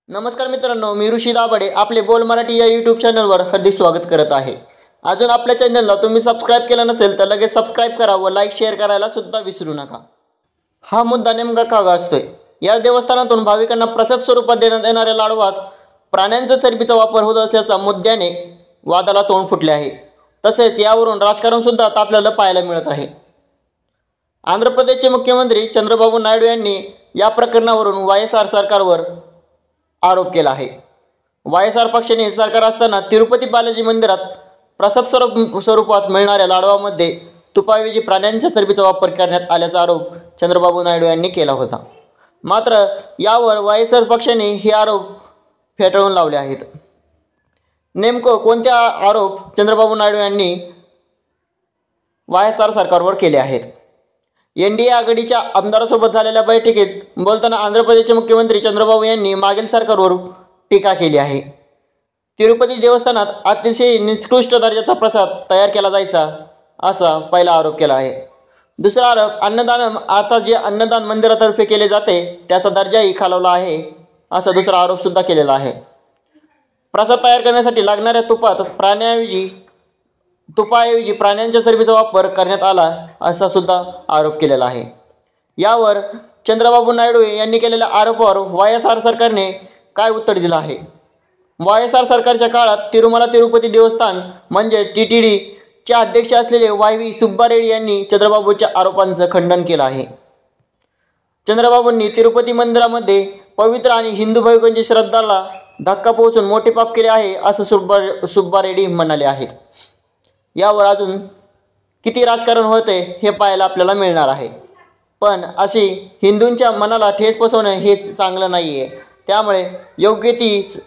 नमस्कार मित्रांनो, मी ऋषी दाभाडे आपले बोल मराठी या यूट्यूब चॅनलवर हार्दिक स्वागत करत आहे। अजून आपल्या चॅनलला तुम्ही सबस्क्राइब केलं नसेल तर लगेच सबस्क्राइब करा व लाईक शेअर करायला सुद्धा विसरू नका। हा मुद्दा नेमका का गाजतोय? या देवस्थानातून भाविकांना प्रसाद स्वरूपात देण्यात येणाऱ्या लाडवात प्राण्यांच्या चरबीचा वापर होत असल्याचा मुद्द्याने वादाला तोंड फुटले आहे। तसेच यावरून राजकारण सुद्धा तापलेलं पाहायला मिळत आहे। आंध्र प्रदेशचे मुख्यमंत्री चंद्रबाबू नायडू यांनी या प्रकरणावरून वायएसआर सरकारवर आरोप केला आहे। वायएसआर पक्षाने सरकार असताना तिरुपती बालाजी मंदिरात प्रसाद स्वरूपात मिळणाऱ्या लाडवामध्ये तुपाऐवजी प्राण्यांच्या चरबीचा वापर करण्यात आल्याचा आरोप चंद्रबाबू नायडू यांनी केला होता। मात्र यावर वायएसआर पक्षाने हे आरोप फेटाळून लावले आहेत। नेमकं कोणते आरोप चंद्रबाबू नायडू यांनी वायएसआर सरकारवर केले आहेत? एनडीए आघाडीच्या आमदारांसोबत झालेल्या बैठकीत बोलताना आंध्र प्रदेशचे मुख्यमंत्री चंद्रबाबू यांनी मागील सरकारवर टीका केली आहे। तिरुपती देवस्थानात अतिशय निकृष्ट दर्जाचा प्रसाद तयार केला जायचा असा पहिला आरोप केला आहे। दुसरा आरोप अन्नदानम अर्थात जे अन्नदान मंदिरातर्फे केले जाते त्याचा दर्जाही खालवला आहे असा दुसरा आरोप सुद्धा केलेला आहे। प्रसाद तयार करण्यासाठी लागणाऱ्या तुपाऐवजी प्राण्यांच्या चरबीचा वापर करण्यात आला असा सुद्धा आरोप केलेला आहे। यावर चंद्रबाबू नायडू यांनी केलेल्या आरोपावर वायएसआर सरकारने काय उत्तर दिलं आहे? वायएसआर सरकारच्या काळात तिरुमला तिरुपती देवस्थान म्हणजे टीटीडीचे अध्यक्ष असलेले वाय सुब्बा रेड्डी यांनी चंद्रबाबूच्या आरोपांचं खंडन केलं आहे। चंद्रबाबूंनी तिरुपती मंदिरामध्ये पवित्र आणि हिंदू भाविकांची श्रद्धाला धक्का पोहोचून मोठे पाप केले आहे असं सुब्बा रेड्डी म्हणाले आहेत। यावर अजून किती राजकारण होते हे पाहायला आपल्याला मिळणार आहे। पण अशी हिंदूंच्या मनाला ठेस पोचवणं हेच चांगलं नाही आहे। त्यामुळे योग्य ती